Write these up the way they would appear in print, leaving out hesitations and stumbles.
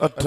8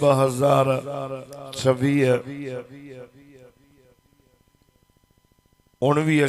2026 19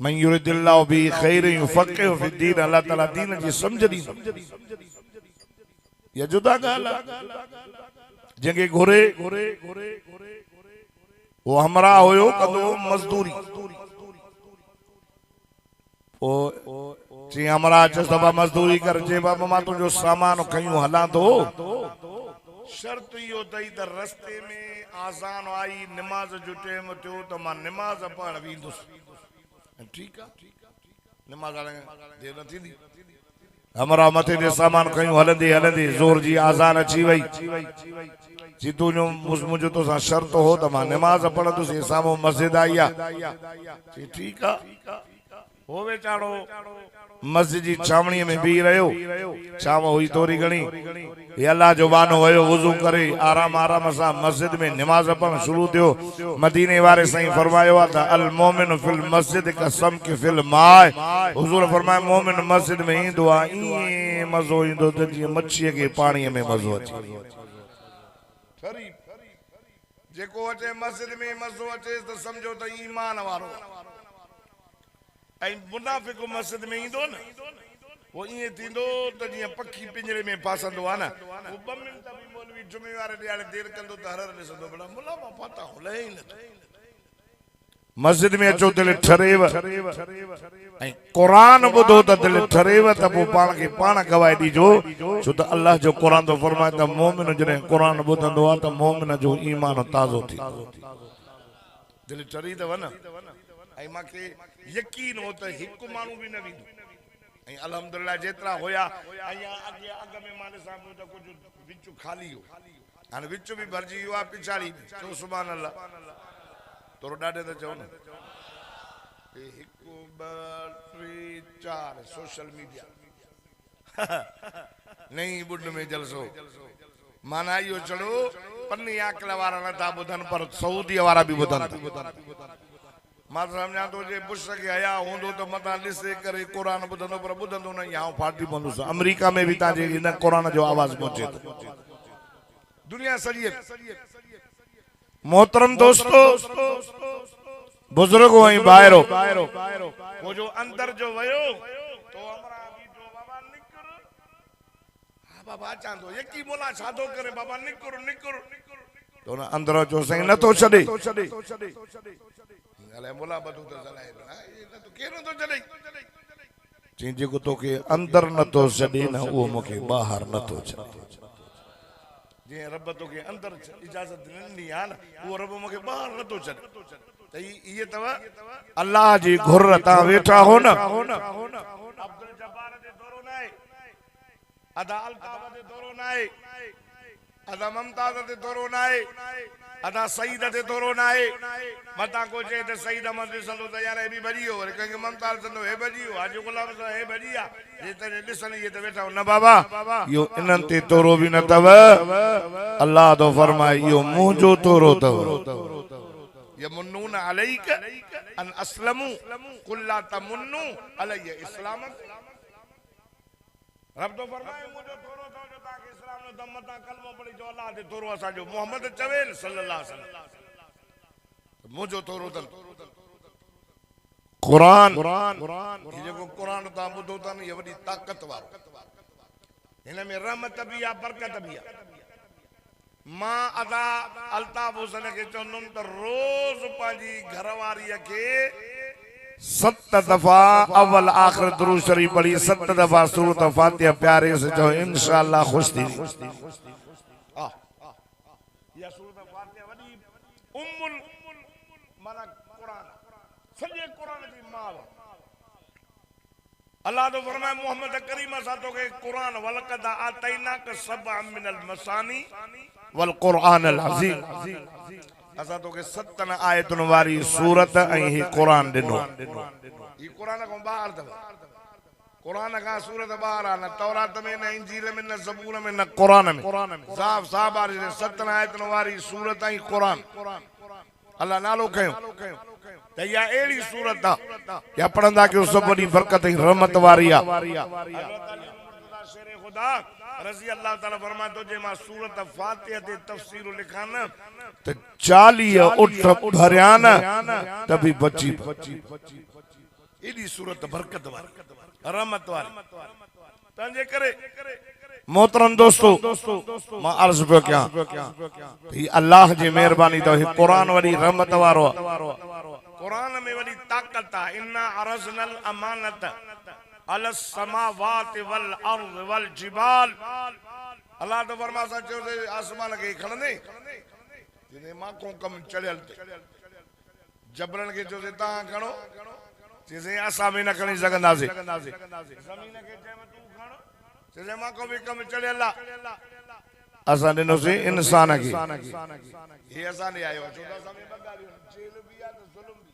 मन युरिदिल्लाहु बिही खैरन युफ़क़िहु फ़िद्दीन, अल्लाह ताला दीन जी समझ दी। या जुदा गाला जंगे घुरे वो हमरा होयो कदो मजदूरी ओ जी हमरा चस बाबा मजदूरी कर जे बाबा मां तुझो सामान खयूं हलां तो शर्त यो तई त रस्ते में आजान आई नमाज जो टाइम थियो त मां नमाज पढ़ वेंदुस। ठीक है नमाज देर न थींदी हमरा मथे दे सामान खयूं हलंदे हलंदे जोर जी आजान अची वई जी तुझो मुझो तो सा शर्त हो त मां नमाज पढ़ंदुसि सामो मस्जिद आई आ। ठीक है हो वेचारो मस्जिद जी छावणी में भी रहो छाव हुई थोड़ी घणी अल्लाह जो बानो हुयो वुजू करे आराम आराम सा मस्जिद में नमाज पढ़ण शुरू थियो। मदीने वाले साईं फरमायो आ त अल मोमिन फिल मस्जिद कसम के फिल माए। हुजूर फरमाया मोमिन मस्जिद में ईंदो आ ई मजो ईंदो त जी मच्छी के पानी में मजो अचे। जेको अचे मस्जिद में मजो अचे त समझो त ईमान वारो। ऐं मुनाफिक मस्जिद में ईंदो न वो ईअं थींदो त जीअं पखी पिंजरे में फासंदो आहे न वो 2 मिंट बि मौलवी जुमे वारे ॾियारे देर कंदो त हर ॾिसंदो भला मुला मां पता हुले ई नथो। मस्जिद में अचो दिल ठरेव ऐं क़ुरान ॿुधो त दिल ठरेव त पोइ पाण खे पाण गवाए ॾिजो छो त अल्लाह जो क़ुरान तो फरमाए त मोमिन जॾहिं क़ुरान ॿुधंदो आहे त मोमिन जो ईमान ताज़ो थी दिल ठरी अथव न। ऐं मूंखे यकीन हो त हिकु माण्हू बि न वेंदो ऐं अल्हम्दुलिल्लाह जेतिरा हुया अॻियां अॻ में मां ॾिसां पियो त कुझु विच खाली हो हाणे विच बि भरिजी वियो आहे पिछाड़ी चओ सुभान अल्लाह थोरो ॾाढे त चओ न। 1 2 3 4 सोशल मीडिया नई बुड में जलसो माना इहो चढ़ो पन्नी आकल वारा नथा ॿुधनि पर सऊदी वारा बि ॿुधनि। मां सम्झां थो जे बुश खे हया हूंदो त मथां ॾिसे करे क़ुरान ॿुधंदो पर ॿुधंदो न या फाटी पवंदुसि। अमेरिका में बि तव्हांजे हिन क़ुरान जो आवाज़ पहुचे थो दुनिया सॼी। मोहतरम दोस्तो बुजुर्गो ऐं ॿाहिरो वो जो अंदर जो वयो तो हमरा बीठो बाबा निकर हा बाबा अचां थो यकी मोला छा थो करे बाबा निकर निकर तो न अंदर जो साईं नथो छॾे अले मोला बदू तो जलाए ना ये न तो केरो तो चले जी जेको तोखे अंदर नथो छॾे न उहो मूंखे ॿाहिरि नथो छॾे। जीअं रब तोखे अंदर इजाज़त ॾिनी आहे न उहो रब मूंखे ॿाहिरि नथो छॾे त इहे अथव अल्लाह जी घुर तव्हां वेठा हो न। अब्दुल जब्बार ते दौरो न आहे अदा अल्ताफ ते दौरो न आहे अदा मुमताज ते दौरो न आहे अदा सईद ते दौरो न आहे मता को चए त सईद अहमद ॾिसंदो त यार हे बि भॼी वियो वरी कंहिंखे मुमताज चवंदो हे भॼी वियो हाजी गुलाम सां हे भॼी आहे हे त ॾिसनि इहे त वेठा न बाबा इहो इन्हनि ते तोरो बि न अथव। अल्लाह तो फरमाए इहो मुंहिंजो तोरो अथव। यमुन्नून अलैक अन अस्लमू कुल ला तमुन्नू अलैया इस्लामक। रब तो फरमाए मुंहिंजो तोरो अथव जो तव्हांखे इस्लाम न दम मथां कलमो पढ़ी जो अल्लाह ते तोरो असांजो मोहम्मद चवे सल्लल्लाहु अलैहि वसल्लम मुंहिंजो तोरो अथनि क़ुरान जेको क़ुरान तव्हां ॿुधो था न इहा वॾी ताक़त वारो हिन में रहमत बि आहे बरकत बि आहे। मां अदा अल्ताफ हुसैन खे चवंदुमि त रोज़ पंहिंजी घरवारीअ खे 7 दफ़ा अवल आख़िर दुरूद शरीफ पढ़ी 7 दफ़ा सूरत फातिहा प्यारे से चओ इंशाअल्लाह ख़ुश थी। या सूरत फातिहा वॾी उम्मुल माना क़ुरान सॼे क़ुरान जी मां अल्लाह तो फरमाए मोहम्मद करीम सां तोखे क़ुरान वलक़द आतैनाक सबअ मिनल मसानी वल क़ुरान अल अज़ीम असां तोखे 7 आयतुनि वारी सूरत ऐं ही क़ुरान ॾिनो। ही क़ुरान खां ॿाहिरि अथव क़ुरान खां सूरत ॿाहिरि आहे न तौरात में न इंजील में न ज़बूर में न क़ुरान में साफ़ साफ़ वारी 7 आयतुनि वारी सूरत ऐं क़ुरान अल्लाह नालो खयो त इहा अहिड़ी सूरत आहे या पढ़ंदा कयो सभु वॾी बरकत ऐं रहमत वारी आहे। खुदा रज़ी अल्लाह ताला फरमाए थो जे मां सूरत फातिहा ते तफसीर लिखां न त 40 उठ भरिया न त बि बची एडी सूरत बरकत वारी रहमत वारी तंजे करे मोहतरम दोस्तों मां अर्ज पे क्या ही अल्लाह जी मेहरबानी तो कुरान वरी रहमत वारो कुरान में वरी ताकत है इन्ना अरज़नल अमानत अलस समावाति वल अर्द वल जिबाल अल्लाह तो फरमा सचो से आसमान के खड़ने जिने मां को कम चढ़ल जबरन के जो से ता खणो जैसे असा में न खणी सगंदासे जमीन के जे में तू खण जैसे मां को भी कम चढ़ल असा दिनो से इंसान की ये असा नहीं आयो 14 समय बगारी जेल भी आ तो जुल्म भी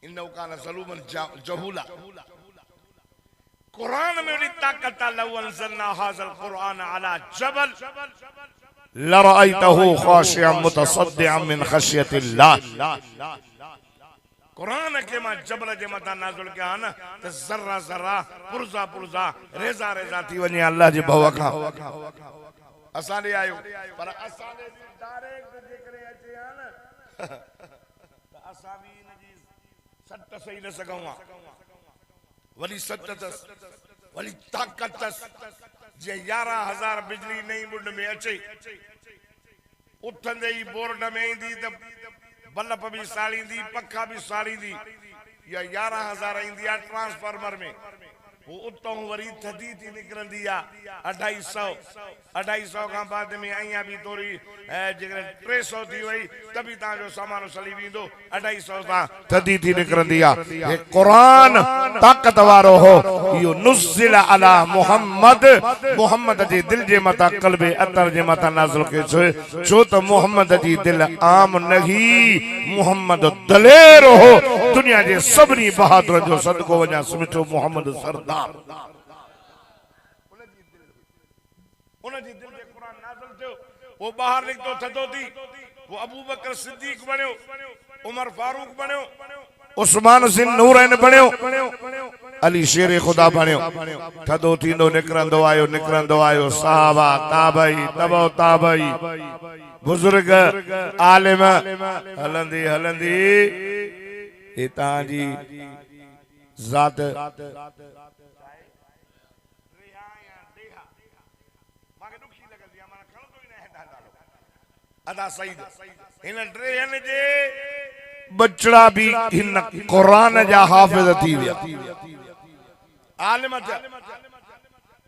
इन्नो कान ज़लूमन जहूला कुरान में बड़ी ताकत लव अंज़लना हाज़ल कुरान अला जबल लरअयतहु खाशिअन मुतसद्दिअन मिन खशियतिल्लाह कुरान के मां जबल जे मथा नाज़िल कया न त ज़र्रा ज़र्रा पुरज़ा पुरज़ा रेज़ा रेज़ा थी वने अल्लाह जे भव खां असां ॾे आयो पर असां ॾे डायरेक्ट जेकरे अचे आ न त असां भी इन जी सट सही न सघूं आ वली सट तस वली ताकत तस जे 11000 बिजली नई मुंड में अचे उठंदे ही बोर्ड में ईंदी त बल्ब भी साड़ींदी पखा भी साड़ींदी या 11000 ईंदी आ ट्रांसफार्मर में वो उतो वरी थदी थी निकरंदी आ 250 का बाद में आया भी तोरी जेकर 300 थी वई तभी ता जो सामान सली विंदो 250 ता थदी थी निकरंदी आ ये कुरान ताकत वारो हो यो नुज़िल अला मुहम्मद जी दिल जे मता कल्बे अतर जे मता नाज़िल के छो तो मुहम्मद जी दिल आम नहीं मुहम्मद दलेर हो दुनिया जे सबनी बहादुर जो सदको वजा सुमिठो मुहम्मद सरदार उन जी दिल जे कुरान नाज़िल थियो वो बाहर निकतो थदो थी वो अबू बकर सिद्दीक बणियो उमर फारूक बणियो उस्मान सिन नूरैन बणियो अली शेर खुदा बणियो थदो थींदो निकरंदो आयो सहाबा ताबई तबो ताबई बुजुर्ग आलिम हलंदी हलंदी इता जी जात अदा सईद इन ट्रेन जे बचड़ा भी इन कुरान जा हाफिज थी विया आलिम था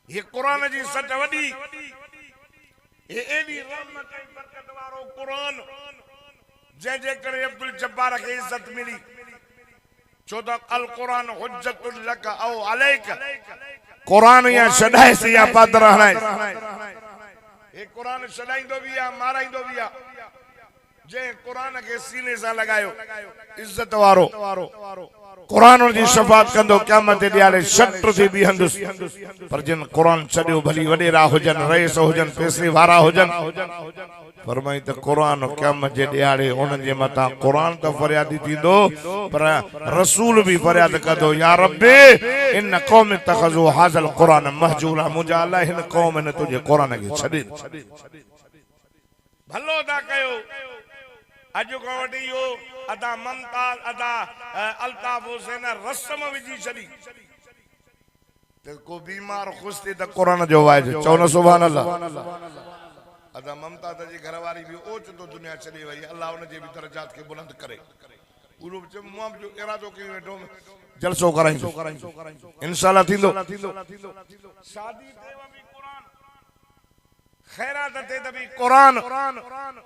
ये कुरान जी सच वडी ये एडी रहमत ऐं बरकत वारो कुरान जे करे अब्दुल जब्बार के इज्जत मिली छो तो अल कुरान हुज्जतुल लक औ अलैक कुरान या शदाए से या पादर हणाए ये कुरान शदाइंदो भी आ माराइंदो भी आ जे कुरान के सीने से लगायो इज्जत वारो कुरान जी शफात कंदो क़यामत ॾियारे शट थी बीहंदुस पर जिन कुरान छॾियो भली वॾेरा हुजन रईस हुजन पैसे वारा हुजन फरमाई त कुरान क़यामत जे ॾियारे उन्हनि जे मथां कुरान त फरियादी थींदो पर रसूल भी फरियाद कंदो या रब्बी इन कौम तखज़ु हाज़ल कुरान महजूरा मुंहिंजा अलाह हिन कौम ने तुंहिंजे कुरान खे छॾे भलो था कयो अज को वठी यो अदा ममताज अदा अल्ताफ हुसैन रस्म विजी छड़ी ते को बीमार खुश थी त कुरान जो वाज चवनो सुभान अल्लाह अदा ममताज जी घरवारी भी ओच तो दुनिया चली वई अल्लाह उन जे भी दरजात के बुलंद करे उरो मुआम जो इरादो कई वेठो जलसो कराइंदो इंशाल्लाह थींदो शादी देवा भी कुरान खैरात ते भी कुरान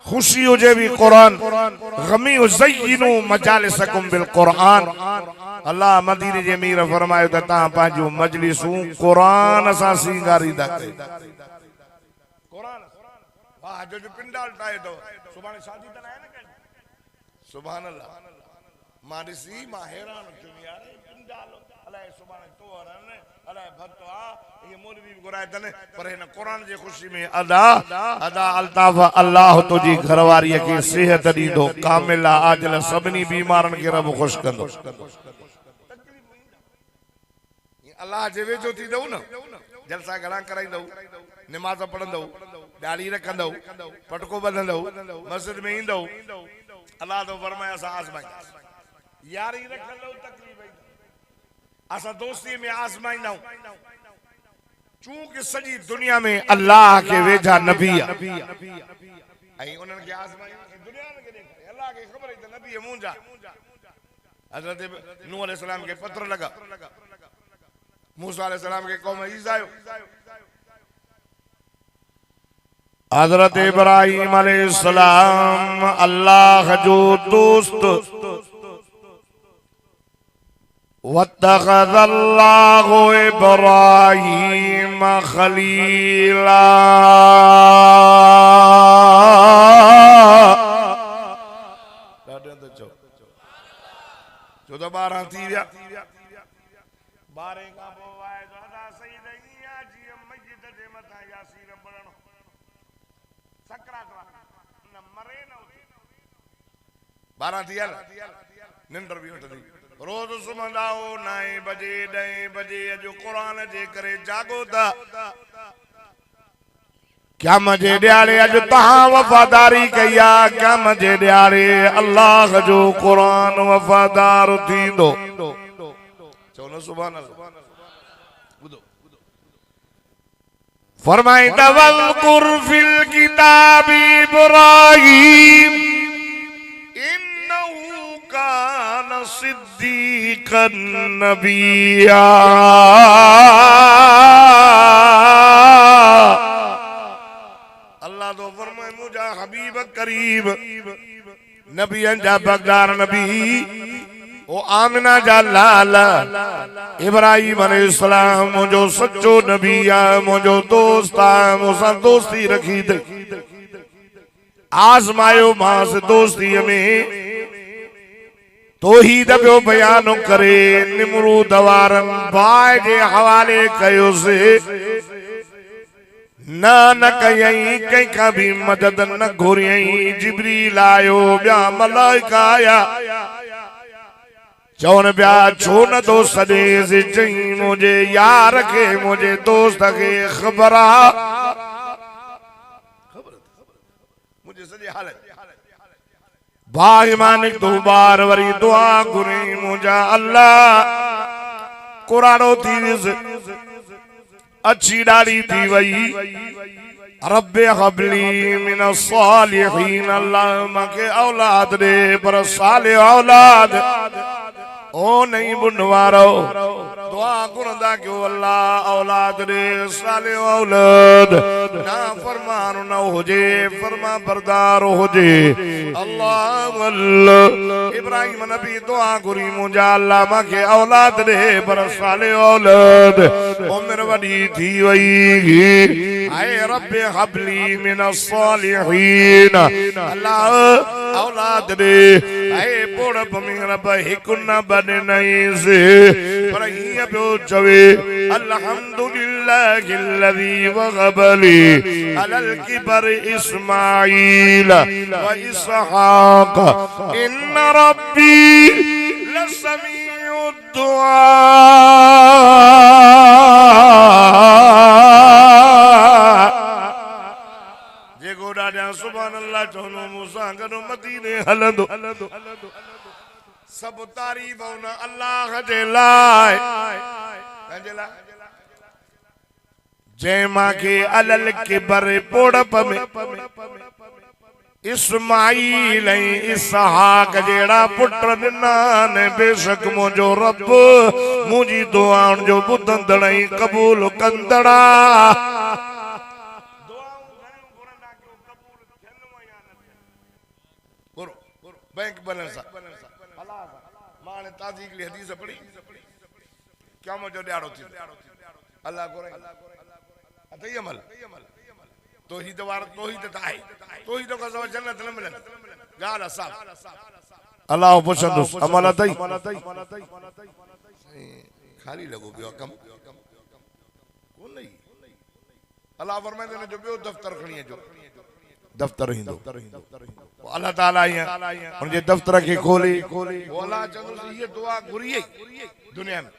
खुशी हो जे भी कुरान गमी ज़य्यिनु मजालिसकुम बिल कुरान अल्लाह मदीने जे मीर फरमायो त ता पांजो मजलिसूं कुरान सा सिंगारीदा कयो कुरान वाह जो पिंडाल ठाए तो सुभाणे शादी त नाहे न कई सुभान अल्लाह मां ॾिसी मां हैरान थियो यार पिंडाल अलाए सुभाणे तोहर ने अलाए भतवा ये मौलवी गुराए तने पर इन कुरान जे खुशी में अदा अल्ताफ अल्लाह तुजी घरवारी के सेहत दीदो कामिला आजल सबनी बीमारन के रब खुश कंदो अल्लाह जे वेजो थी दऊ न जलसा घणा कराइंदो नमाज पढ़ंदो दाढ़ी रखंदो पटको बंधंदो मस्जिद में इंदो अल्लाह तो फरमाया सा आजमाई यारी रखंदो तकलीफ़ असा दोस्ती में आज़माईंदा चूंकि सॼी दुनिया में अल्लाह के वेझा नबी ऐं उन्हनि खे आज़मायूं दुनिया खे ॾेखारे अल्लाह खे ख़बर आहे त नबी मुंहिंजा हज़रत नूह अलैहिस्सलाम के पत्थर लगा मूसा अलैहिस्सलाम के कौम ईज़ायो हज़रत इब्राहीम अलैहिस्सलाम अल्लाह जो दोस्त वत्तख़ज़ल्लाहु इब्राहीम खलीला जो तो 12 थी विया 12 का पोइ अदा सही नहीं आ जीअं मस्जिद जे मथां यासीन पढ़णो सकरात न मरे न 12 थिया निंड बि वठंदी रोज सुम्हंदा हो 9 बजे 10 बजे जो कुरान जे करे जागो था क्या मजे ॾियारे अॼु तहां वफ़ादारी कई आहे क्या मजे ॾियारे अल्लाह जो कुरान वफ़ादार थींदो चओ न सुभान अल्लाह ॿुधो फरमाईंदा वज़कुर फिल किताबि इब्राहीम इन्नहु कान सिद्दीक़न नबिय्या तो फरमाए मुझा हबीब करीब नबियन जा बगदार नबी ओ आमिना जा लाल इब्राहीम अलैहिस्सलाम मुझो सच्चो नबी आ मुझो दोस्त आ मुसा दोस्ती रखी थे आज़मायो मास दोस्ती में तौहीद पियो बयान करे निमरूद वारन बाय जे हवाले कयो से न कयई कंहिंखां भी मदद न घुरियई जिब्रील आयो ॿिया मलाइका आया चवनि पिया छो न तो सॾेस चई मुंहिंजे यार खे मुंहिंजे दोस्त खे ख़बर आहे मुंहिंजे सॼे हालत भाई मानिक तूं ॿार वरी दुआ घुरी मुंहिंजा अल्लाह कुराड़ो थी वियुसि अच्छी डाली थी वही रब्बे हबली मिनस सालिहीन अल्लाह मके औलाद दे पर साले औलाद ओ नहीं बुनवारो दुआ करंदा क्यों अल्लाह औलाद दे साले औलाद ना फरमान न होजे फरमा बरदार होजे अल्लाह अल्लाह इब्राहीम नबी दुआ करी मुंजा अल्लाह मके औलाद दे पर साले औलाद उम्र वडी थी वई आए रब्बे हबली मिनस सालिहीन अल्लाह औलाद दे आए पोड़ में रब हिक न बने नहीं से पर ये पियो चवे अल्हम्दुलिल्लाहिल्लज़ी वहबली अलल किबर इस्माईल व इसहाक इन रब्बी लसमीउद दुआ सुभान अल्लाह चवनो मूसा गॾु मदीने हलंदो सब तारीफ़ उन अल्लाह जे लाइ जंहिं मांखे अलल किबर पोड़प में इस्माईल ऐं इसहाक जहिड़ा पुट ॾिना ने बेशक मुंहिंजो रब मुंहिंजी दुआउनि जो ॿुधंदड़ ऐं क़बूल कंदड़ बैंक बैलेंस माने ताजी के लिए हदीस पढ़ी क्या मुझे ॾाढो थी अल्लाह को अतई अमल तौहीद वार तौहीद त आहे तौहीद को सब जन्नत न मिलन गाल साहब अल्लाह पुछंदुस अमल अतई खाली लगो बियो कम कोन नहीं अल्लाह फरमाइंदे ने जो बियो दफ्तर खणी जो दफ्तर हिंदो अल्लाह ताला उनके दफ्तर के खोली बोला चलो ये दुआ घुरी दुनिया में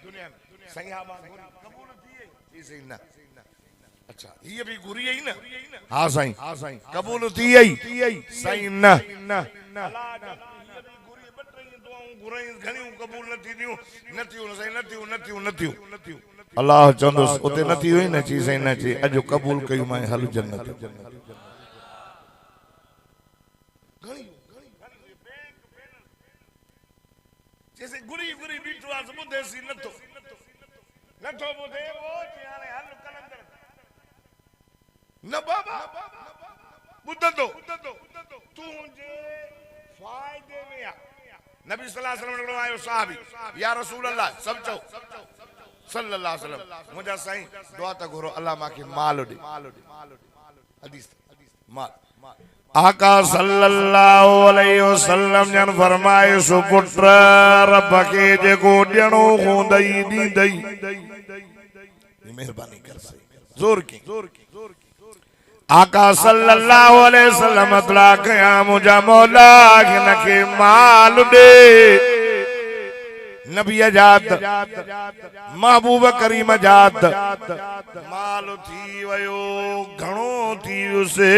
सही कबूल थी सही ना अच्छा ये भी घुरी ही ना हां साईं कबूल थी सही ना अल्लाह ये भी घुरी बट रही दुआऊं घुराई घणियूं कबूल न थींदियूं नथियूं अल्लाह चवंदुसि उते न थी हुई न चई साईं न चई अॼु क़बूल कयूं मां हल जन्नत जैसे गुरी गुरी बीठो आहे ॿुधे सी नथो ॿुधे वो हाणे हल कलंदर न बाबा ॿुधंदो तुंहिंजे फ़ाइदे में आहे नबी सल्लल्लाहु अलैहि वसल्लम आयो साहबी या रसूल अल्लाह सब चओ सल्लल्लाहु अलैहि वसल्लम मुंहिंजा साईं दुआ त घुरो अल्लाह मांखे माल ॾे हदीस माल आका सल्लल्लाहु अलैहि वसल्लम जन फरमाए सो पुत्र रब खे जेको ॾियणो हूंदई ॾींदई मेहरबानी कर जोर की आका सल्लल्लाहु अलैहि वसल्लम अतला कया मुंहिंजा मौला खे माल ॾे नबी जात महबूब करीम जात माल थी वयो घणो थी वियुसि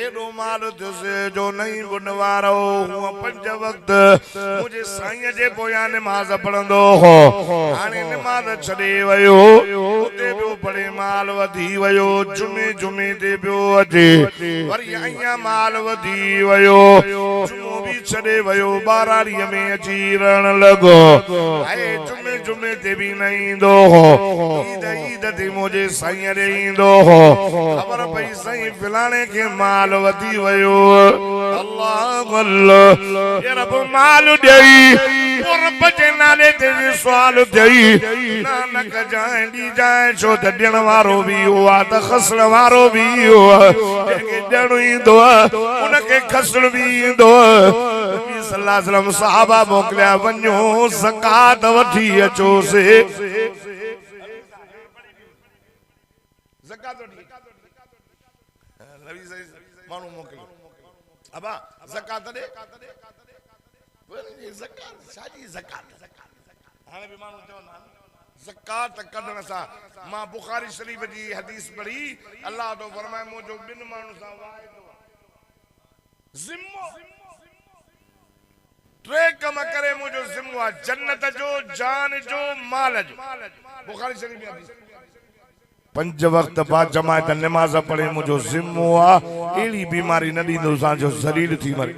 एॾो माल थियुसि जो नहीं बुन वारो हूअ 5 वक्त मुंहिंजे साईं जे पोयां निमाज़ पढ़ंदो हो हाणे निमाज़ छॾे वयो उते पियो पढ़े माल वधी वयो जुमे ते पियो अचे वरी अञा माल वधी वयो जुमो बि छॾे वयो बाराड़ीअ में अची रहण लॻो जुमे ते भी न ईंदो हो ईद ते मुंहिंजे साईं ॾे ईंदो हो ख़बर पई साईं फिलाणे खे माल वधी वयो अल्लाह अल्लाह ये रब माल ॾेई रब जे नाले ते सुवाल थियई नानक जाए दी जाए छो त ॾियण वारो बि हुआ त खसण वारो बि हुआ जंहिंखे ॾियणो ईंदो उनखे खसण बि ईंदो सल्लल्लाहु अलैहि वसल्लम सहाबा मोकिलिया वञो ज़कात वठी अचोसि ज़कात वठी नबी सही माण्हू मोकिलियो अबा ज़कात ॾे ज़कात साजी ज़कात हाणे बि माण्हू चवंदा ज़कात कढण सां मां बुखारी शरीफ जी हदीस पढ़ी अल्लाह तो फरमाए मुंहिंजो ॿिन माण्हू सां वाइदो ज़िम्मो 3 कम करे मुझो ज़िम्मो आहे जन्नत जो जान जो माल जो बुखारी शरीफ में हदीस 5 वक्त बाद जमायत नमाज पढ़े मुझो ज़िम्मो आहे अहिड़ी बीमारी न ॾींदो जो ज़लील थी मरे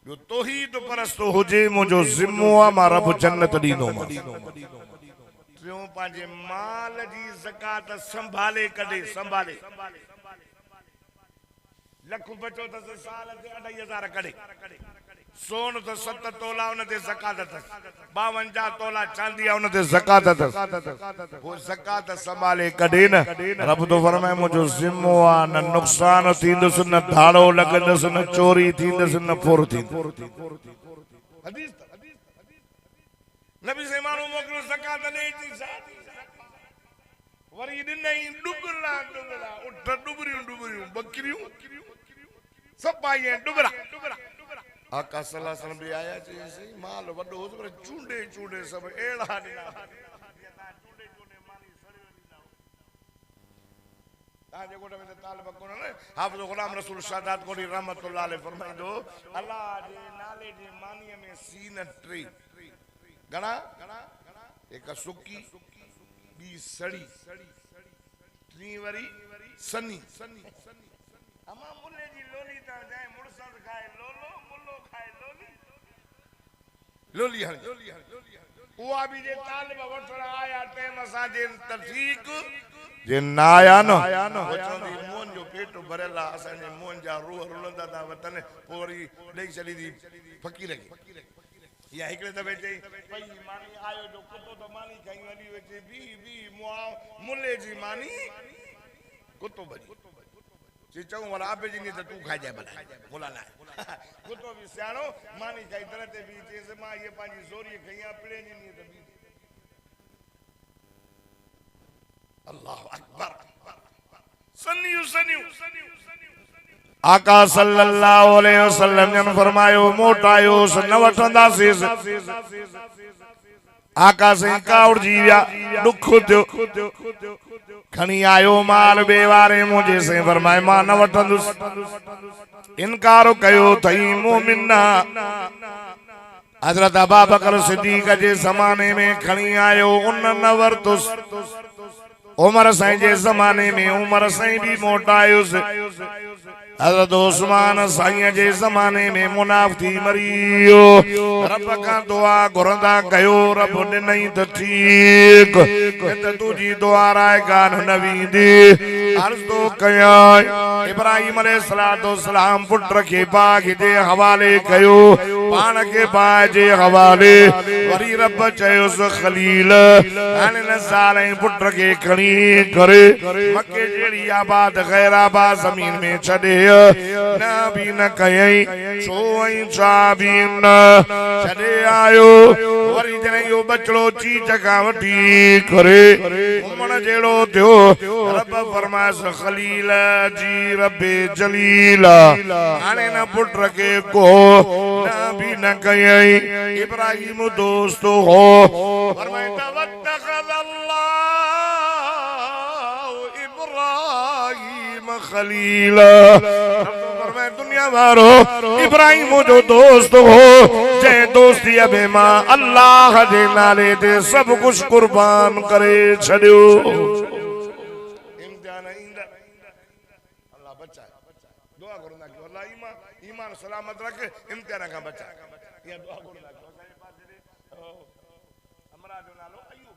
जो तौहीद परस्तो हुजे मुझो ज़िम्मो आहे मां रब जन्नत ॾींदो टियों पंहिंजे माल जी ज़कात संभाले कढे संभाले लख बचो त साल ते 2500 कढे सोन तो 7 तोला उन ते ज़कात 52 तोला चांदी उन ते ज़कात वो ज़कात संभाले कढे न रब तो फरमाए मुझो ज़िम्मो आहे न नुक़सान थींदुस न धाड़ो लगंदुस न चोरी थींदुस न फुर थींदुस हदीस नबी से माण्हू मोकिलियो ज़कात ॾे थी वरी ॾिनई डुबरा उठ डुबरियूं बकरियूं सब पाई डुबरा आका सल्लल्लाहु अलैहि वसल्लम भी आया चई माल वडो हो पर चूंडे सब एड़ा ॾिना चूंडे मानी सड़ियो ॾींदा ता जे गोट में तालिब कोन न हाफ़िज़ गुलाम रसूल शादात कोड़ी रहमतुल्लाह अलैहि फरमाइंदो अल्लाह जे नाले जे मानीअ में सीन 3 घणा एक सुकी बी सड़ी 3 वरी सनी अमा मुल्ले जी लोली ता जाए मुड़सन खाए मुल्लो खाए लोली उहा भी जे तालिब वठण आया टाइम सा जे तफीक जे ना आया न चवंदी मोहन जो पेट भरियल आहे असांजे मोहन जा रूह रुलंदा था वतन पोरी ॾेई छॾी थी फ़कीर खे या हिकिड़े दफ़े चई भई मानी आयो जो कुतो त मानी खाई वॾी वेचे बी मुल्ले जी मानी कुतो भॼी चई चऊं वाला आपे जी त तूं खाइजाए भला मुला न कुतो बि सियाणो मानी खाई दर ते बि चएसि मां इहे पंहिंजी ज़ोरी खई आहे पिड़े जी नी त बि अल्लाह अकबर सनियूं आका सल्लल्लाहु अलैहि वसल्लम ने फरमायो मोटायो न वठंदासीं आका से कावड़ जी विया दुख थियो खणी आयो माल बेवारे मुझे से फरमाए मां न वठंदुस इनकार कयो थई मोमिना हजरत अबू बकर सिद्दीक जे ज़माने में खणी आयो उन न वरतुस उमर साईं जे ज़माने में उमर साईं भी मोटायुस हजरत उस्मान साईं जे ज़माने में मुनाफ थी मरियो रब का दुआ घुरंदा कयो रब ॾिनई त ठीक त तुझी दुआ राय गान न वींदी अर्ज़ तो कयां इब्राहिम अलैहिस्सलाम पुट खे बाग जे हवाले कयो पान के बाग जे हवाले वरी रब चयोस खलील हाणे न सालें पुट खे खणी करे मके जहिड़ी आबाद गैर आबाद ज़मीन में छॾे न भी न कयई छो ऐं छा भी न छॾे आयो वरी जॾहिं इहो बचड़ो चीज खां वठी करे घुमण जहिड़ो थियो रब फरमायस खलील जी रबे जलील हाणे न पुट खे को न भी न कयई इब्राहिम दोस्त हो फरमाए खलील दुनिया वारो इब्राहिम जो दोस्त हो जंहिं दोस्ती अबे मां अल्लाह जे नाले ते सब कुछ कुर्बान करे छॾियो इम्तिहान ईंदा अल्लाह बचा दुआ करो ना कि अल्लाह ईमान सलामत रख इम्तिहान खां बचा ये दुआ करो ना हमरा जो नालो अयूब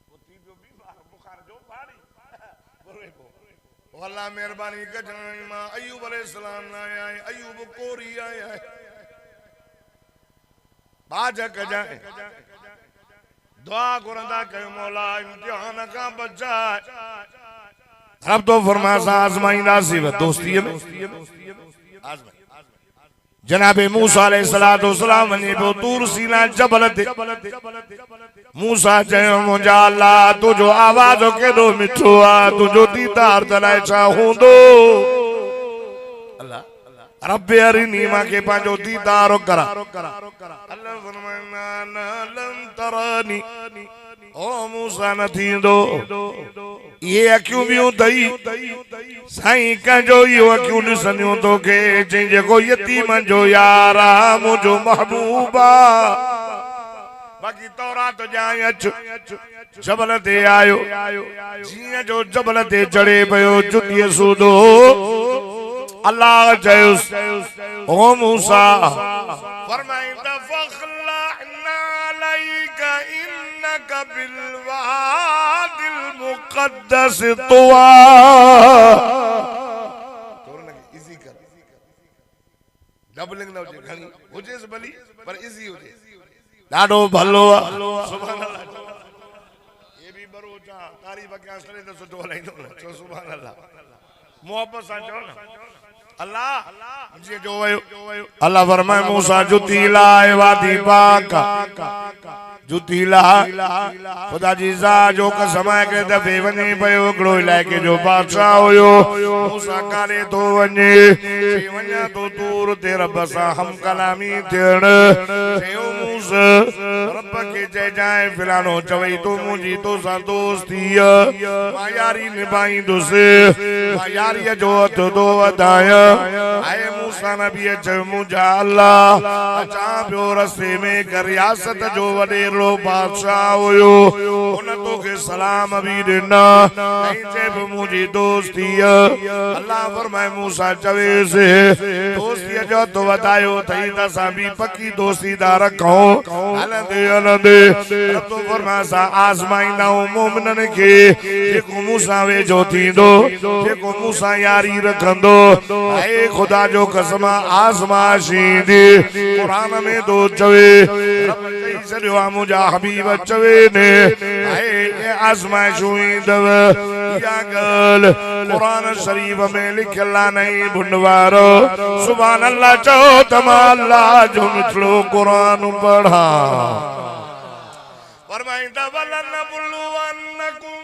वो थी जो बीमार बुखार जो भारी अल्लाह मेहरबानी कजन मां अयूब अलैहिस्सलाम ना आए अयूब कोरी आया बाज कजाए दुआ करंदा कयो मौला इम्तिहान का बचा रब तो फरमाया आजमाइंदा सी दोस्ती में आजमा जनाबे मूसा अलैहिस्सलाम वने पियो तूर सीना जबल ते मूसा चयो मुंहिंजा अल्लाह तुझो आवाज केॾो मिठो आहे तुझो दीदार तलाए छा हूंदो अल्लाह रब्बे अरिनी मांखे पंहिंजो दीदार करा अल्लाह फरमाया न लन तरनी ओ मूसा न थींदो ये अखियूं बियूं दई साईं कंहिंजो इहो अखियूं ॾिसंदियूं तोखे जंहिं जेको यतीम जो यार आहे मुंहिंजो महबूब आहे बाक़ी तौरात ॼाण अच जबल ते आयो जीअं जो जबल ते चढ़े पियो जुतीअ सूदो अल्लाह चयुसि ओ मूसा फरमाईंदा फखलअना अलैका इन्नका बिलवादिल मुक़द्दस तुवा इजी कर डबलिंग न हुजे घणी हुजेस भली पर इजी हुजे ॾाढो भलो सुभान अल्लाह ये भी बरोचा तारीफ़ के असले तो सुठो हलाइंदो चो सुभान अल्लाह मोहब्बत सां चओ न अल्लाह जी जो वयो अल्लाह फरमाए मूसा जुती लाए वादी पाक जुती ला खुदा जी जा जो कसम है के दफे वने पयो हिकड़ो इलाइके जो बादशाह हुयो मूसा काले तो वने वञा तो दूर ते रब सां हम कलामी थियण चयो मूसा रब के जय जाए फिलानो चवई तो मुंहिंजी तो सां दोस्ती मां यारी निभाईंदुसि मां यारीअ जो हथ तो वधाया आए मूसा नबी चयो मुंहिंजा अल्लाह अचां पियो रस्ते में कर रियासत जो वॾेरो बादशाह हुयो उन तोखे सलाम भी ॾिना ऐं चइबो मुंहिंजी दोस्ती अल्लाह फरमाए मूसा चवेसि दोस्तीअ जो हथ वधायो अथई त असां बि पकी दोस्ती था रखूं हलंदे हलंदे रब फरमाए असां आज़माईंदाऊं मोमिननि खे जेको मूंसां वेझो थींदो जेको मूंसां यारी रखंदो ऐं ख़ुदा जो कसम आज़माइश ईंदी क़ुरान में तो चवे रब चई छॾियो आहे मुंहिंजा हबीब चवे ने ऐं आज़माइशूं ईंदव इहा ॻाल्हि क़ुरान शरीफ़ में लिखियल आहे नहीं भुंडवारो सुभान अल्लाह चओ त मां अल्लाह जो मिठड़ो क़ुरान पढ़ा फरमाईंदा वलन बुलवन्नकुम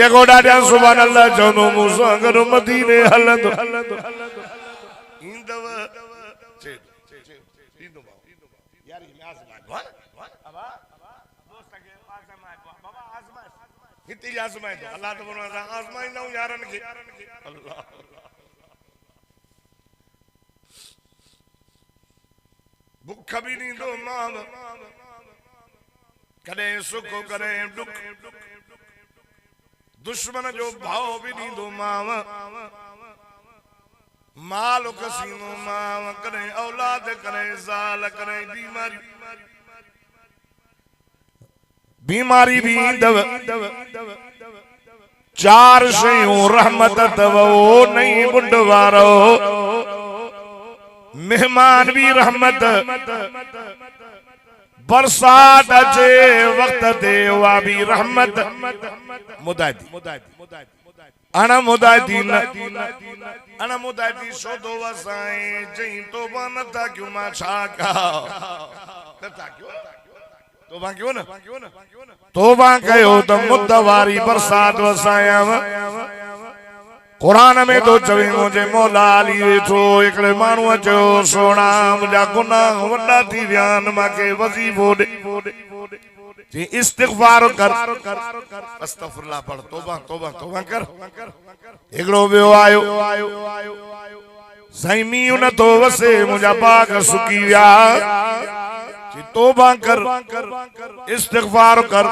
देखो डाडिया सुभान अल्लाह जनो मूसा अगर मदीने हलंद इंदव यार ये आजमाए बाबा दोस्त के आजमाए बाबा आजमाए कितनी आजमाए अल्लाह तो बोलना आजमाई ना यारन के अल्लाह भूख भी नहीं दो मां करे सुख करे दुख दुश्मन जो भाव भी नहीं दो माव माल कसीनो माव करे औलाद करे जाल करे बीमारी भी दव चार शयूं रहमत दव नहीं बुढ़वारो मेहमान भी रहमत बरसात अचे वक्त दे वा भी रहमत मुदादी अना मुदादी अना मुदादी शोधो वसाए जई तोबा न था क्यों मा छाका नथा क्यों न तोबा कयो तो मुद्दवारी बरसात वसाया कुरान में तो चवे मुझे मौला अली वेठो एकड़े मानू अचो सोना मुझा गुनाह वड्डा थी व्यान माके वजीफो दे जी इस्तिगफार कर अस्तगफिरुल्लाह पढ़ तौबा तौबा तौबा कर एकड़ो बियो आयो साईं मींहुं न तो वसे मुझा बाग सुकी विया जी तौबा कर इस्तिगफार कर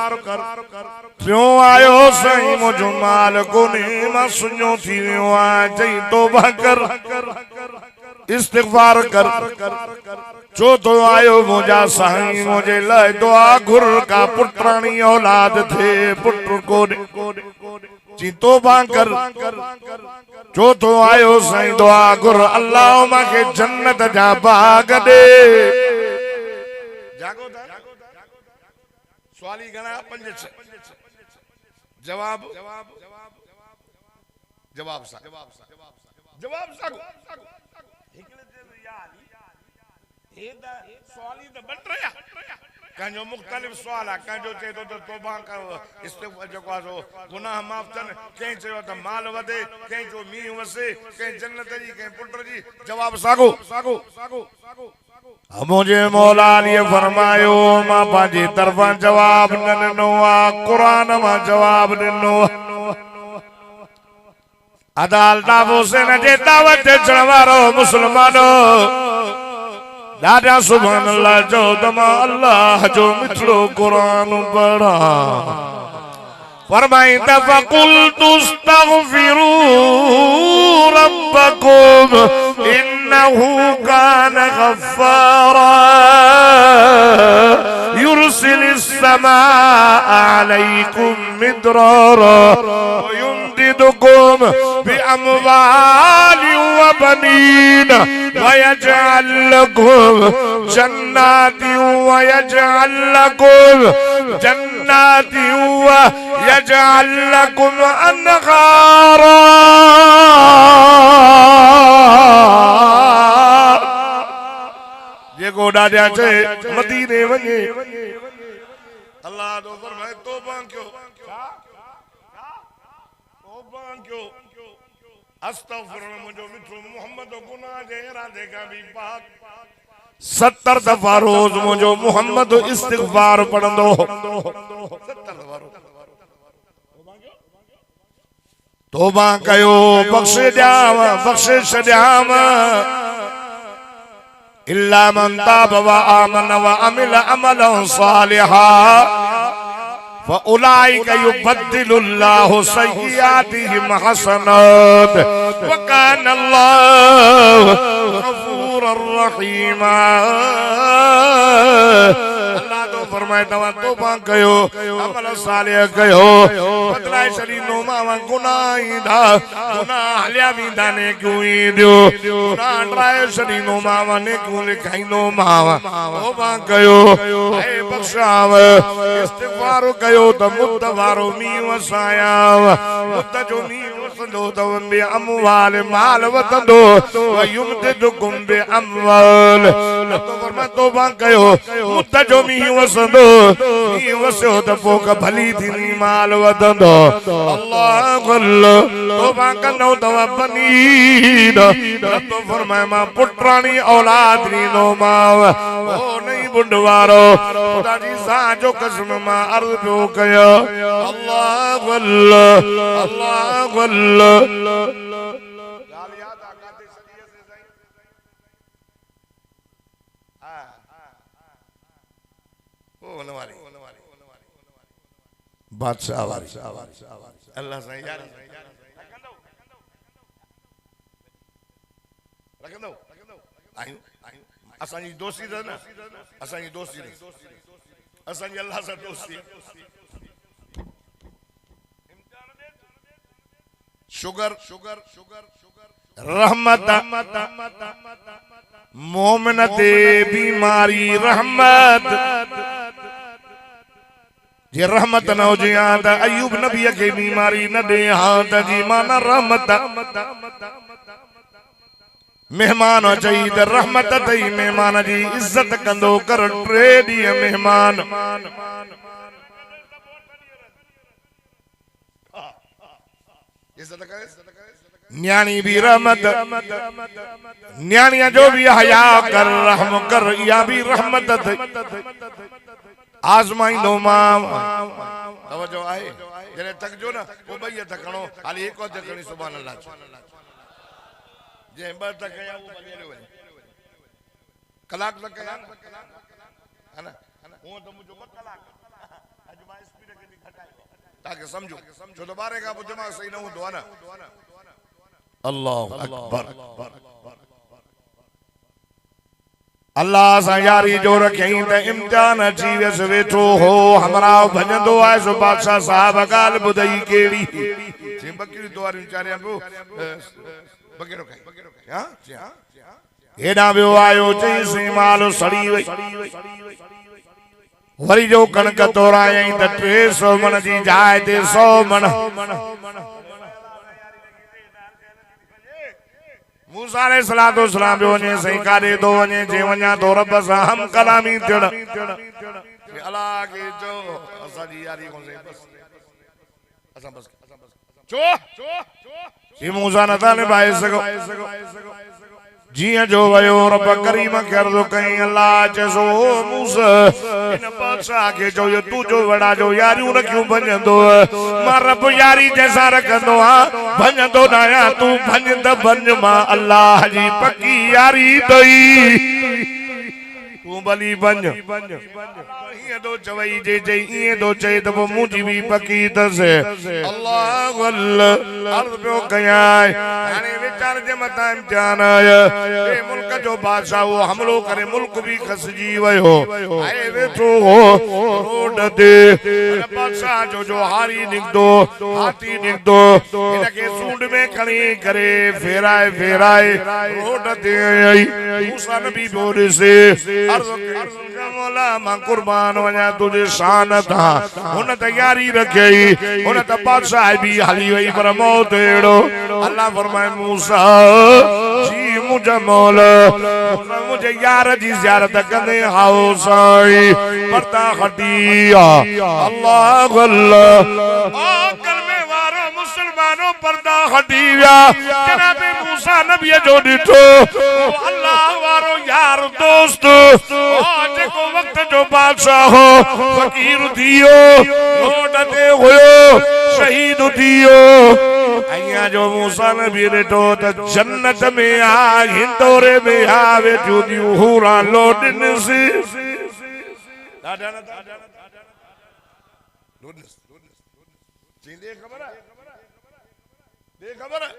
क्यों आयो साईं मुझो माल कोने मां सुञो थी वियो आ चई तौबा कर इस्तिगफार कर जो तो आयो मुझा साईं मुझे लाए दुआ घुर का पुत्रानी औलाद थे पुत्र को जी तौबा कर जो तो आयो साईं दुआ घुर अल्लाह माके जन्नत जा बाग दे जागो सवाली गणा पंज जवाब जवाब सा मुख्तलिफ सवाल आहे कंहिंजो चए थो त तौबा कर इस्तिग़फ़ार जेको आहे सो गुनाह माफ़ थियनि कंहिं चयो त माल वधे कंहिं चयो मींहुं वसे कंहिं जन्नत जी कंहिं पुट जी जवाब साॻो मुझे मौला ने फरमायो मां पंहिंजी तरफ़ां जवाब न ॾिनो आहे क़ुरान मां जवाब ॾिनो अदालत हुसैन जे दावत अचण वारो मुस्लमानो दादा सुभान अल्लाह जो दमा अल्लाह जो मिठड़ो कुरान पढ़ा फरमाइंदा फकुल्तु अस्तगफिरू रब्बकुम इन्नहु कान गफ्फारा युरसिलिस समाअ अलैकुम मिद्रारा वयुमदिदुकुम बिअमवालि वबनीन वयजअल लकुम जन्नाति वयजअल लकुम जन्नाति वयजअल लकुम अनहारा जेको ॾाढा चए मदीने वञे अल्लाह तो फरमाए तौबा कयो अस्तगफिरुल्लाह मुझो मिठो मोहम्मद गुनाह जे इरादे का भी पाक 70 दफा रोज मुझो मोहम्मद इस्तिगफार पढ़ंदो 70 दफा तौबा कयो बख्शे ॾियाव इल्ला मन ताब व आमन व अमिल अमलन सालिहा फउलाइका युबद्दिलुल्लाहु सय्यिआतिहिम हसनात व काना अल्लाहु गफूरर रहीमा। अल्लाह तो फरमाए तवा तौबा कयो अमल सालिह कयो बदलाए शरीनो मावा गुनाह दा गुनाह हलिया विंदा ने क्यों दियो गुनाह ड्राए शरीनो मावा ने क्यों लिखाइनो मावा तौबा कयो ऐ बख्शाव इस्तिगफार कयो त मुतवारो मी वसाया मुत जो मी वसंदो त बे अमवाल माल वतंदो व युमदिदुकुम बे अमवाल। तो फरमाए तौबा कयो मुत जो मी वसंदो मी वसो त पोक भली थी माल वदंदो। अल्लाह अल्लाह तौबा कनो तवा बनीद रब फरमाए मां पुत्रानी औलाद नीनो माव ओ नहीं बुंडवारो खुदा जी सा जो कसम मां अर्ज पियो कयो। अल्लाह अल्लाह अल्लाह अल्लाह गाल याद आ काते सदिये से सही ओ नवारी बादशाह वारी अल्लाह साईं यार रखंदो आयूं असांजी दोस्ती अथव न असांजी दोस्ती असांजी अल्लाह सां दोस्ती शुगर शुगर शुगर रहमत मोमिन ते बीमारी रहमत जे रहमत न हुजे हा त अयूब नबी खे बीमारी न दे हा त जी माना रहमत मेहमान अचई त रहमत तई मेहमान जी इज्जत कंदो कर टे ॾींहं मेहमान इज्जत करे न्याणी भी रहमत न्याणीअ जो भी हया कर रहम कर या भी रहमत आजमाइंदो मां तवज्जो आहे जने तकजो न वो भई तकणो हाली एक और तकणी सुभान अल्लाह जे ब तकया वो बनेले वने कलाक तकया है ना वो तो मुझे ब कलाक अज मां स्पीड के घटाए ताकि समझो जो दोबारे का दिमाग सही न हुंदो है ना। अल्लाह अकबर अल्लाह सा यारी जो रखई त इम्तिहान अची वियसि वेठो हो हमरा भजंदो आहे सो बादशाह साहब गाल बुधई केड़ी जे बकरी द्वारी चारे अंबो बकरो खाई हां एडा वियो आयो चई सी माल सड़ी वई वरी जो कणक तोरायई त 300 मन जी जाइ ते 100 मन मूसा अलैहिस्सलातो सलाम जो वने सही कारे दो वने जे वना तो रब सा हम कलामी तिड़ अल्लाह के जो असाजी यारी को से बस असा बस चो ये मूसा न था ने भाई सको जिया जो वयो रब करीम कर दो कहीं अल्लाह जसो मूसा इन बादशाह के जो ये तू जो वड़ा जो यारियों रखियो भजंदो मां रब यारी जैसा रखंदो हां भजंदो ना तू भजंद बन मां अल्लाह जी पक्की यारी दई तू भली बन ये दो चवई जे जे ये दो चे तो मुजी भी पक्की दस अल्लाह अल्लाह अर्ज पे कया यानी विचार जे मता इम्तिहान आया ए मुल्क जो बादशाह वो हमलो करे मुल्क भी खसजी वयो आए वेठो हो रोड ते बादशाह जो हारी निकदो हाथी निकदो इनके सूंड में खणी करे फेराए फेराए रोड ते आई मूसा नबी बोले से अर्ज मौला मां कुर्बान वना तुझे शान था उन तैयारी रखई उन त बादशाह भी हली वई पर मौत एड़ो अल्लाह फरमाए मूसा जी मुझे मौला मुझे यार जी ज़ियारत कंदे हाओ साई पर्दा खटिया अल्लाह अल्लाह ओ कलमे वारो मुसलमानों पर्दा खटिया जनाब मूसा नबी जो डिठो अल्लाह वारो यार दोस्त आज को वक्त जो बादशाह हो फकीर दियो रोड ते होयो शहीद दियो अया जो मूसा नबी डिठो त जन्नत में आ हिंदोरे में आवे जो दियो हुरा लोडन से दे खबर है दे खबर है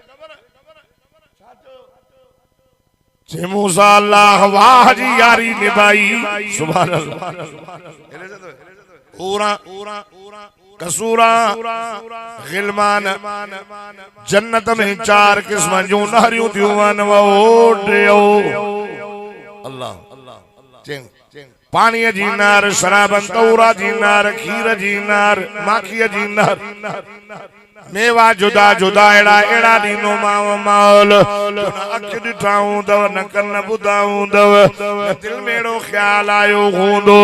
जे मूसा अल्लाह वाह जी यारी निभाई सुभान अल्लाह पूरा कसूरा गिलमान जन्नत में 4 किस्म जूं नारियूं थियूं वन वो अल्लाह पानी जी नार शराबन तौरा जी नार खीर जी नार माखी जी नार मेवा जुदा जुदा एड़ा एड़ा दीनो माव माल अख दिठा हूंदव न कन ॿुधा हूंदव न दिल में एड़ो ख्याल आयो हूंदो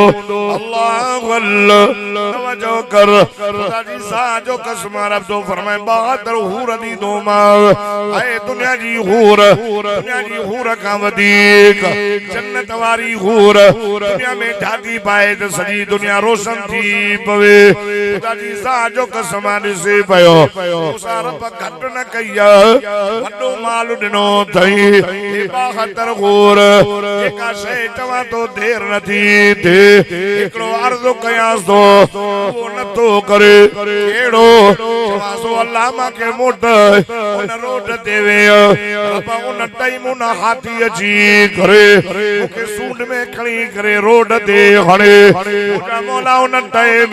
अल्लाह अल्लाह तवज्जो कर खुदा जी सा जो कसम रब तो फरमाए 72 हूर दीनो माव आए दुनिया जी हूर का वधीक जन्नत वारी हूर दुनिया में ढाकी पाए तो सजी दुनिया रोशन थी पवे खुदा जी सा जो कसम ॾिसे पयो रब घट न कया वडो माल दिनो थई 72 हूर एका शे चवा तो देर न थी थे एकड़ो अर्ज कयास तो वो न तो करे एड़ो चवासो अल्लाह मा के मोट उन रोड देवे रब उन टाइम उन हाथी अची करे के सूंड में खणी करे रोड दे हणे उन मौला उन टाइम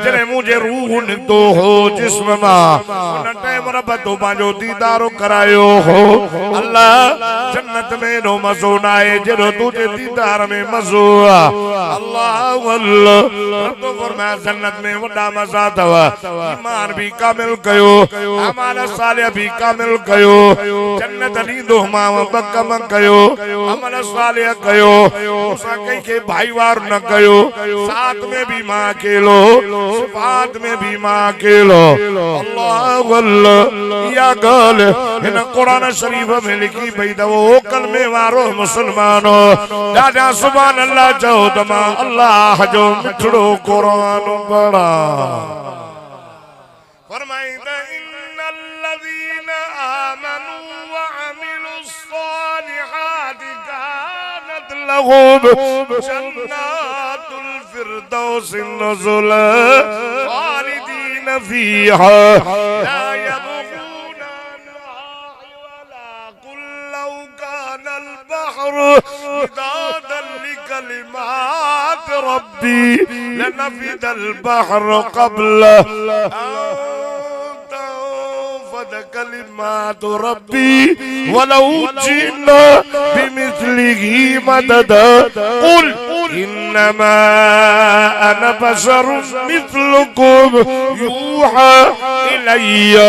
जने मुझे रूह निकतो हो जिस्म मा उन टाइम रब तो पांजो दीदारो करायो हो अल्लाह जन्नत में नो मज़ो नाए जरो तुझे दीदार में मज़ो अल्लाह अल्लाह रब तो फरमाया जन्नत में वडा मज़ा तव ईमान भी कामिल कयो अमाल सालिह भी कामिल कयो जन्नत लींदो माव बकम कयो अमल सालिह कयो उसा कहीं के भाईवार न कयो साथ में भी मां अकेलो सिफात में भी मां अकेलो अल्लाह अल्लाह या गाल इन कुरान शरीफ में लिखी पई त वो कलमे वारो मुसलमानो दादा सुभान अल्लाह चओ त मां अल्लाह जो मिठड़ो कुरान पढ़ा फरमाईंदा इन्नल लज़ीना आमनू व अमिलुस सालिहाति कानत लहुम जन्नातुल फिरदौस नुज़ुला खालिदीन फीहा ला यबगून अन्हा वला कुल लौ कानल बहरु मिदादन लिकलिमात रब्बी लनफिदल बहरु क़ब्ल कलिमात रब्बी वलौ जिना बिमिस्लिही मददा कुल इन्नमा अना बशरुम मिस्लुकुम यूहा इलैया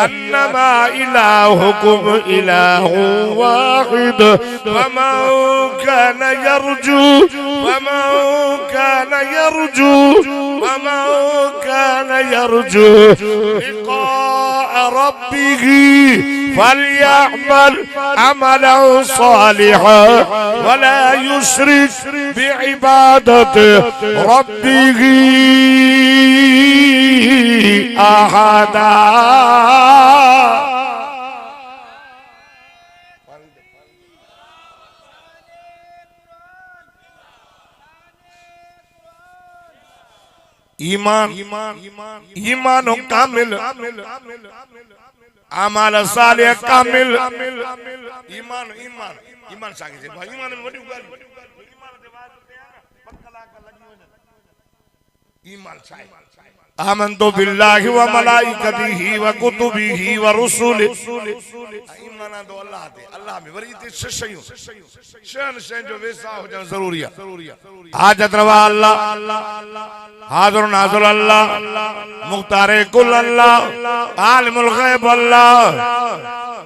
अन्नमा इलाहुकुम इलाहुन वाहिद फमन काना यरजू लिक़ाअ रब्बिह फलयअमल अमलन सालिहा वला युश्रिक बिइबादत रब्बिह अहदा ईमान कामिल अमाल सालिह कामिल ईमान ईमान ईमान सागे से भाई ईमान में वडी गाली ईमान ते बात तैयार पक्का लगी वने ईमान साए आमन्तु बिल्लाहि व मलाइकतिहि व कुतुबिहि व रुसुलिहि ईमान तो अल्लाह ते अल्लाह में वरी ते शयूं शन जो वैसा हो जाना जरूरी है हाजत रवा अल्लाह हाज़िर नाज़िर अल्लाह मुख्तारे कुल अल्लाह आलिमुल गैब अल्लाह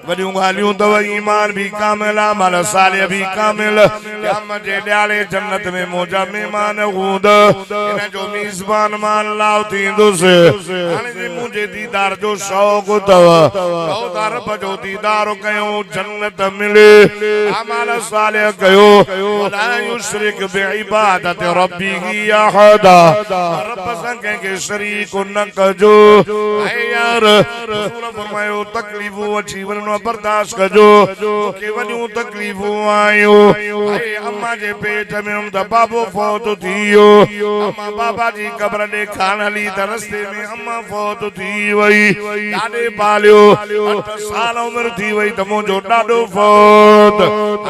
वडियूं गालियूं तव ईमान भी कामिल अमल सालिह भी कामिल क़यामत जे ॾियारे जन्नत में मौजा मेहमान हूंदा इन जो मेज़बान मां अल्लाह थींदुसि हाणे जे मुंहिंजे दीदार जो शौक़ तव चओ रब जो दीदार कयूं जन्नत मिले अमल सालिह कयो वला युश्रिक बिइबादत रब्बिही अहदा रब सां कंहिंखे शरीक न कजो ऐं यार रसूल फरमायो तकलीफ़ूं अची वञनि मुसीबतूं बर्दाश्त कजो मूंखे वॾियूं तकलीफ़ूं आयूं ऐं अम्मा जे पेट में हुम त बाबो फौत थी वियो अम्मा बाबा जी क़ब्र ॾे खान हली त रस्ते में अम्मा फौत थी वई ॾाॾे पालियो 8 साल उमिरि थी वई त मुंहिंजो ॾाॾो फौत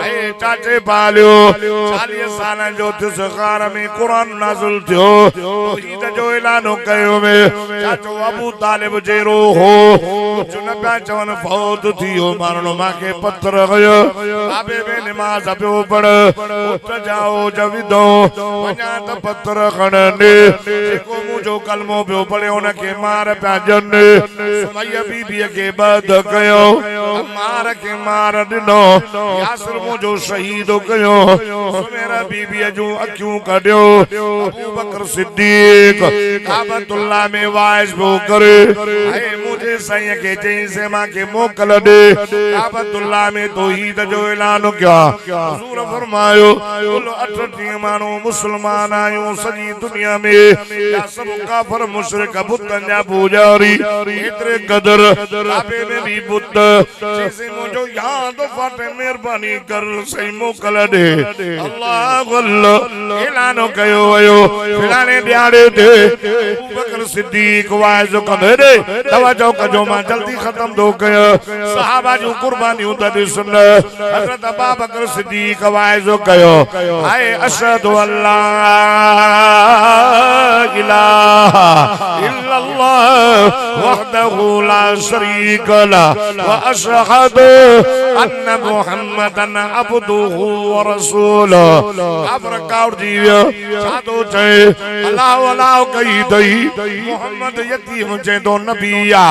ऐं चाचे पालियो 40 साल जो थियुसि ग़ार में क़ुरान नाज़िल थियो तौहीद जो ऐलान कयो चाचो अबू तालिब जहिड़ो हो कुछ न पिया चवनि फौत थी वियो माण्हू मांखे पत्थर कयो बाबे में निमाज़ पियो पढ़ उठ जाओ जविदो वञा त पत्थर खणनि जेको मुंहिंजो कलमो पियो पढ़े हुनखे मार पिया ॾियनि सुमैया बीबीअ खे बद कयो मार खे मार ॾिनो यासिर मुंहिंजो शहीद कयो सुमेरा बीबीअ जूं अखियूं कढियो अबू बकर सिद्दीक काबतुल्लाह में वाइस पियो करे ऐं मुंहिंजे साईं खे चई से मांखे मोकल ॾे काबतुल्लाह में तौहीद जो ऐलान कयो हुज़ूर फरमायो कुल 38 माण्हू मुस्लमान आहियूं सॼी दुनिया में या सभु काफ़िर मुशरिक बुतनि जा पूजारी एतिरे क़दर काबे में भी बुत जैसे मुंहिंजो यादि फाटे महिरबानी कर सही मोकल ॾे अल्लाह अल्लाह ऐलान कयो वियो फिराने ॾियारे ते अबू बकर सिद्दीक वाइज़ कंदे ॾे तवजो कजो मां जल्दी ख़त्म थो कयो सहाबा जूं कुर्बानियूं त ॾिसण हज़रत अबू बकर सिद्दीक वाइज़ कयो हाय अशहदु अल्ला इलाहा इल्लल्लाह वहदहु ला शरीक लहु व अशहदु अन्न मुहम्मदन अब्दुहु व रसूलुहु काफ़िर कावड़जी वियो छा थो चए अल्लाह अल्लाह कई दई मोहम्मद यतीम चेंदो नबी आ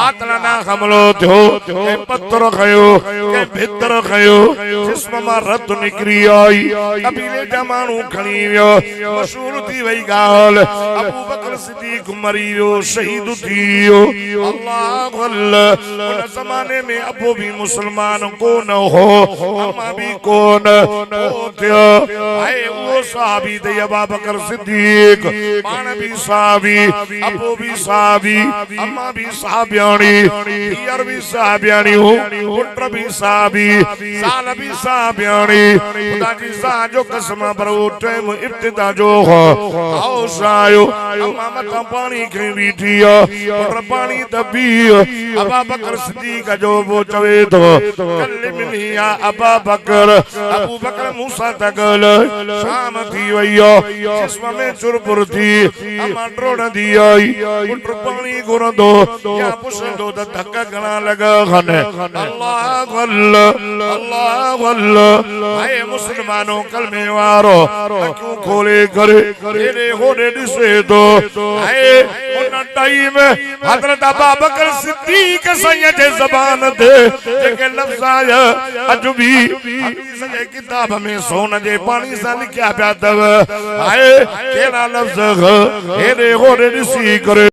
आतलाना हमलो थियो के पत्थर खयो के भितर खयो जिस्म मां रत निकरी आई कबीले जा माण्हू खणी वियो मशहूर थी वई ॻाल्हि अबू बकर सिद्दीक मरी वियो शहीद थी वियो अल्लाह अल्लाह उन ज़माने में अबू भी मुसलमान कोन हो अम्मा भी कोन हो थियो ऐं उहो सहाबी ते अबू बकर सिद्दीक पाण भी सहाबी अबू भी सहाबी अम्मा भी सहाबियाणी धीअर भी सहाबियाणी पुट भी सहाबी साल भी सहाबियाणी खुदा जी ज़ात जो कसम पर वो टाइम इब्तिदा जो हो आओ सायो अम्मा मथां पानी खणी बीठी पुट पानी त पी अबू बकर सिद्दीक जो वो चवे थो कल्लिमनी या अबू बकर मूसा तगल शाम थी वई जिस्म में चुरपुर थी अम्मा ड्रोड़ंदी आई पुट पानी घुरंदो या पुछंदो त धक घणा लॻा खनि अल्लाह अल्लाह अल्लाह ऐं मुस्लमानों कलमे वारो अखियूं खोले करे हेॾे होॾे ॾिसे थो ऐं उन टाइम हज़रत अबू बकर सिद्दीक साईं जे ज़बान ते जेके लफ़्ज़ आया अॼु बि हदीस जे किताब में सोन जे पाणी सां लिखिया पिया अथव ऐं कहिड़ा लफ़्ज़ हेॾे होॾे ॾिसी करे